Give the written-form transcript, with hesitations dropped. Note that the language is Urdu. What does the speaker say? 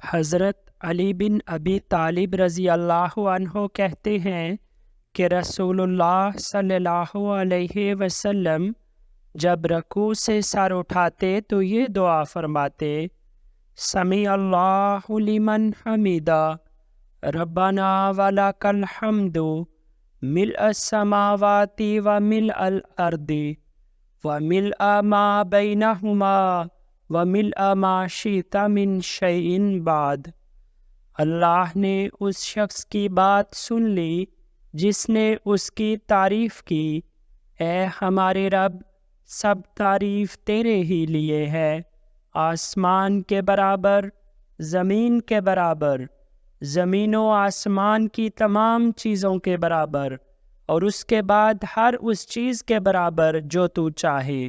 حضرت علی بن ابی طالب رضی اللہ عنہ کہتے ہیں کہ رسول اللہ صلی اللہ علیہ وسلم جب رکوع سے سر اٹھاتے تو یہ دعا فرماتے: سمیع اللہ لمن حمیدہ، ربنا ولک الحمد، ملء السماوات وملء الارض وملء ما بینہما وملء ما شئت من شیء بعد۔ اللہ نے اس شخص کی بات سن لی جس نے اس کی تعریف کی: اے ہمارے رب، سب تعریف تیرے ہی لیے ہے، آسمان کے برابر، زمین کے برابر، زمین و آسمان کی تمام چیزوں کے برابر، اور اس کے بعد ہر اس چیز کے برابر جو تو چاہے۔